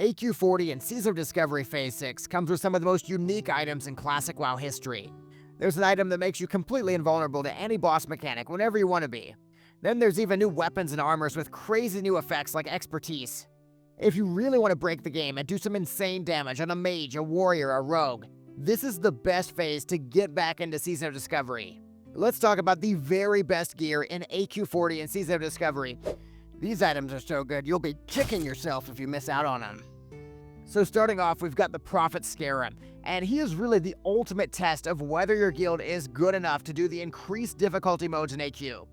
AQ40 and Season of Discovery Phase 6 comes with some of the most unique items in classic WoW history. There's an item that makes you completely invulnerable to any boss mechanic whenever you want to be. Then there's even new weapons and armors with crazy new effects like expertise. If you really want to break the game and do some insane damage on a mage, a warrior, a rogue, this is the best phase to get back into Season of Discovery. Let's talk about the very best gear in AQ40 and Season of Discovery. These items are so good, you'll be kicking yourself if you miss out on them. So starting off, we've got the Prophet Skeram, and he is really the ultimate test of whether your guild is good enough to do the increased difficulty modes in AQ.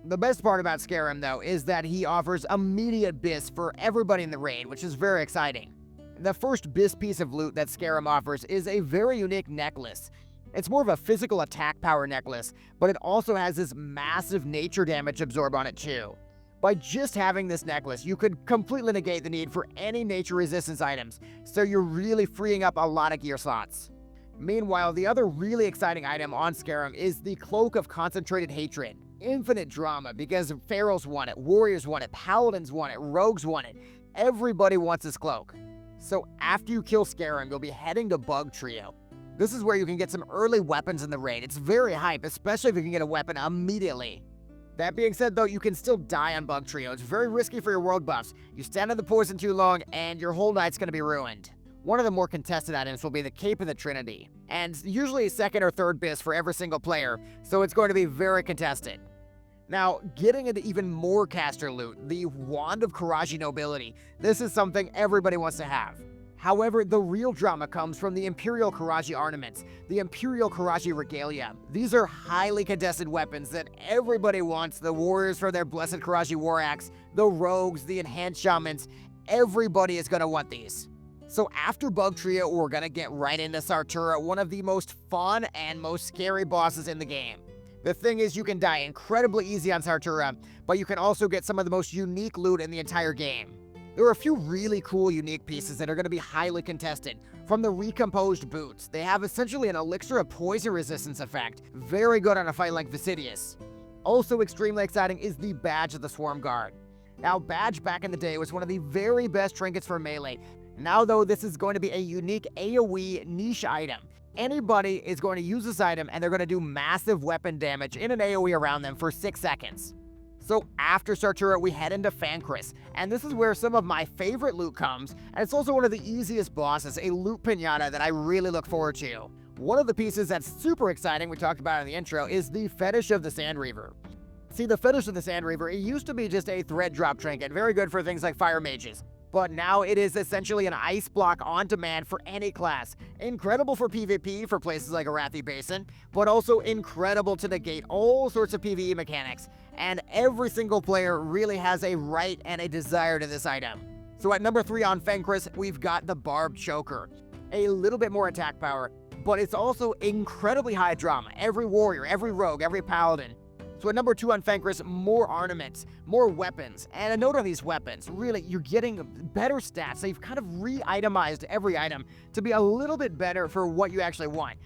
The best part about Skeram, though, is that he offers immediate BIS for everybody in the raid, which is very exciting. The first BIS piece of loot that Skeram offers is a very unique necklace. It's more of a physical attack power necklace, but it also has this massive nature damage absorb on it too. By just having this necklace, you could completely negate the need for any nature resistance items, so you're really freeing up a lot of gear slots. Meanwhile, the other really exciting item on Skeram is the Cloak of Concentrated Hatred. Infinite drama, because Pharaohs want it, Warriors want it, Paladins want it, Rogues want it. Everybody wants this cloak. So after you kill Skeram, you'll be heading to Bug Trio. This is where you can get some early weapons in the raid. It's very hype, especially if you can get a weapon immediately. That being said, though, you can still die on Bug Trio. It's very risky for your world buffs. You stand in the poison too long, and your whole night's going to be ruined. One of the more contested items will be the Cape of the Trinity, and usually second or third BIS for every single player, so it's going to be very contested. Now, getting into even more caster loot, the Wand of Karaji Nobility. This is something everybody wants to have. However, the real drama comes from the Imperial Karaji ornaments, the Imperial Karaji regalia. These are highly contested weapons that everybody wants. The warriors for their Blessed Karaji war axe, the rogues, the enhanced shamans, everybody is going to want these. So after Bug Trio, we're going to get right into Sartura, one of the most fun and most scary bosses in the game. The thing is, you can die incredibly easy on Sartura, but you can also get some of the most unique loot in the entire game. There are a few really cool unique pieces that are going to be highly contested. From the recomposed boots, they have essentially an elixir of poison resistance effect, very good on a fight like Vicidious. Also extremely exciting is the Badge of the Swarm Guard. Now, Badge back in the day was one of the very best trinkets for melee. Now though, this is going to be a unique AoE niche item. Anybody is going to use this item and they're going to do massive weapon damage in an AoE around them for 6 seconds. So after Sartura, we head into Fenris, and this is where some of my favorite loot comes, and it's also one of the easiest bosses, a loot pinata that I really look forward to. One of the pieces that's super exciting, we talked about in the intro, is the Fetish of the Sand Reaver. See, the Fetish of the Sand Reaver, it used to be just a thread drop trinket, very good for things like fire mages. But now it is essentially an ice block on demand for any class. Incredible for PvP for places like Arathi Basin, but also incredible to negate all sorts of PvE mechanics. And every single player really has a right and a desire to this item. So at number 3 on Fenris, we've got the Barbed Choker. A little bit more attack power, but it's also incredibly high drama. Every warrior, every rogue, every paladin. So at number 2 on Fenris, more ornaments, more weapons. And a note on these weapons, really, you're getting better stats. So you've kind of re-itemized every item to be a little bit better for what you actually want.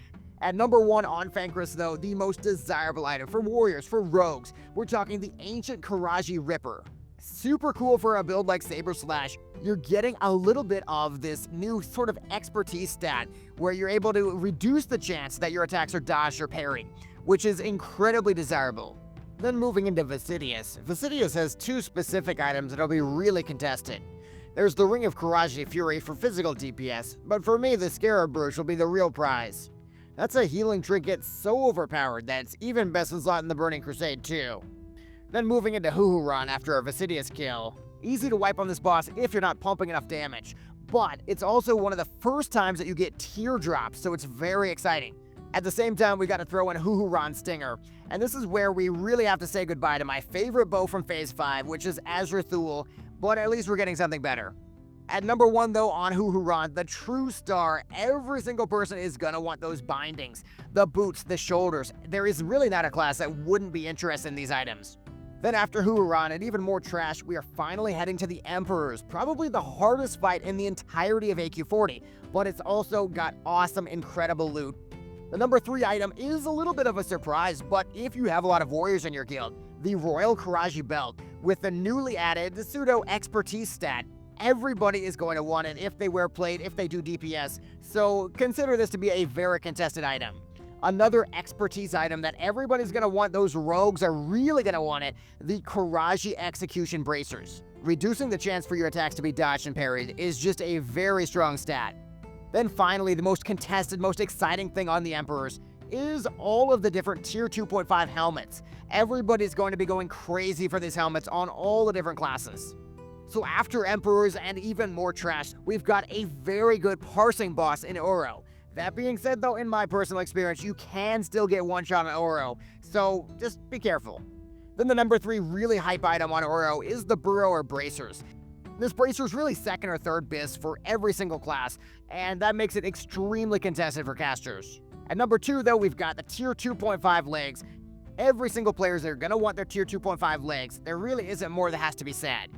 At number 1 on Fenris, though, the most desirable item for warriors, for rogues, we're talking the Ancient Karaji Ripper. Super cool for a build like Saber Slash. You're getting a little bit of this new sort of expertise stat where you're able to reduce the chance that your attacks are dodged or parried, which is incredibly desirable. Then moving into Vicidious. Vicidious has 2 specific items that'll be really contested. There's the Ring of Karaji Fury for physical DPS, but for me, the Scarab Brooch will be the real prize. That's a healing trinket so overpowered that it's even best in slot in the Burning Crusade too. Then moving into huhuran after a Vicidious kill. Easy to wipe on this boss if you're not pumping enough damage, but it's also one of the first times that you get teardrops, so it's very exciting. At the same time, we got to throw in huhuran Stinger, and this is where we really have to say goodbye to my favorite bow from Phase 5, which is Azrathul, but at least we're getting something better. At number 1 though on huhuran, the true star, every single person is gonna want those bindings, the boots, the shoulders. There is really not a class that wouldn't be interested in these items. Then after huhuran and even more trash, we are finally heading to the Emperors, probably the hardest fight in the entirety of AQ40, but it's also got awesome, incredible loot. The number 3 item is a little bit of a surprise, but if you have a lot of warriors in your guild, the Royal Karaji Belt, with the newly added pseudo expertise stat. Everybody is going to want it if they wear plate, if they do DPS, so consider this to be a very contested item. Another expertise item that everybody's going to want, those rogues are really going to want it, the Karaji Execution Bracers. Reducing the chance for your attacks to be dodged and parried is just a very strong stat. Then finally, the most contested, most exciting thing on the Emperors is all of the different tier 2.5 helmets. Everybody's going to be going crazy for these helmets on all the different classes. So after Emperors and even more trash, we've got a very good parsing boss in Oro. That being said though, in my personal experience, you can still get one shot on Oro, so just be careful. Then the number 3 really hype item on Oro is the Burrower Bracers. This bracer is really second or third biz for every single class, and that makes it extremely contested for casters. At number 2 though, we've got the tier 2.5 legs. Every single players are going to want their tier 2.5 legs. There really isn't more that has to be said.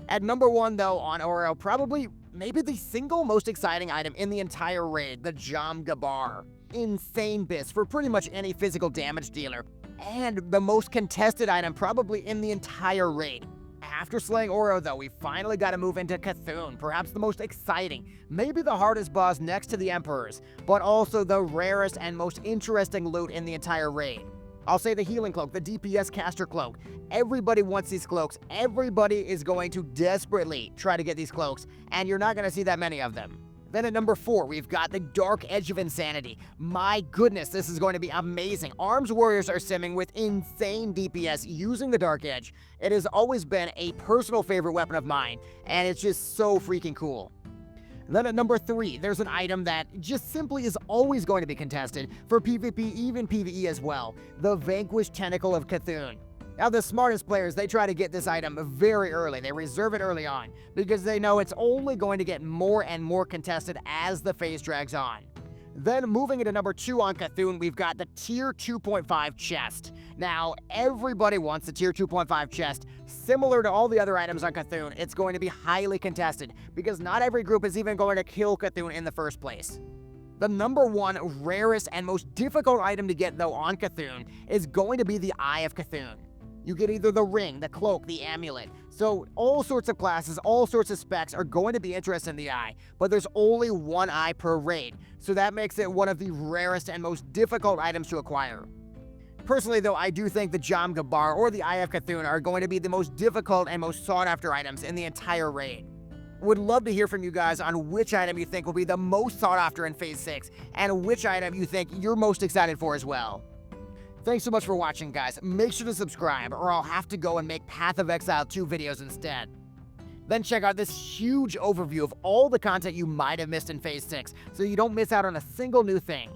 At number 1 though on Oro, probably maybe the single most exciting item in the entire raid, the Jam Gabar. Insane biz for pretty much any physical damage dealer, and the most contested item probably in the entire raid. After slaying Oro though, we finally got to move into Kathon, perhaps the most exciting, maybe the hardest boss next to the Emperors, but also the rarest and most interesting loot in the entire raid. I'll say the Healing Cloak, the DPS Caster Cloak. Everybody wants these cloaks. Everybody is going to desperately try to get these cloaks, and you're not going to see that many of them. Then at number 4, we've got the Dark Edge of Insanity. My goodness, this is going to be amazing. Arms Warriors are simming with insane DPS using the Dark Edge. It has always been a personal favorite weapon of mine, and it's just so freaking cool. Then at number 3, there's an item that just simply is always going to be contested for PvP, even PvE as well, the Vanquished Tentacle of Kathon. Now the smartest players, they try to get this item very early. They reserve it early on because they know it's only going to get more and more contested as the phase drags on. Then moving into number 2 on Kathon, we've got the tier 2.5 chest. Now everybody wants the tier 2.5 chest. Similar to all the other items on Kathon, it's going to be highly contested because not every group is even going to kill Kathon in the first place. The number 1 rarest and most difficult item to get though on Kathon is going to be the Eye of Kathon. You get either the ring, the cloak, the amulet. So all sorts of classes, all sorts of specs are going to be interested in the eye, but there's only one eye per raid, so that makes it one of the rarest and most difficult items to acquire. Personally though, I do think the Jam Gabar or the Eye of Kathon are going to be the most difficult and most sought after items in the entire raid. Would love to hear from you guys on which item you think will be the most sought after in Phase 6, and which item you think you're most excited for as well. Thanks so much for watching, guys. Make sure to subscribe, or I'll have to go and make Path of Exile 2 videos instead. Then check out this huge overview of all the content you might have missed in Phase 6, so you don't miss out on a single new thing.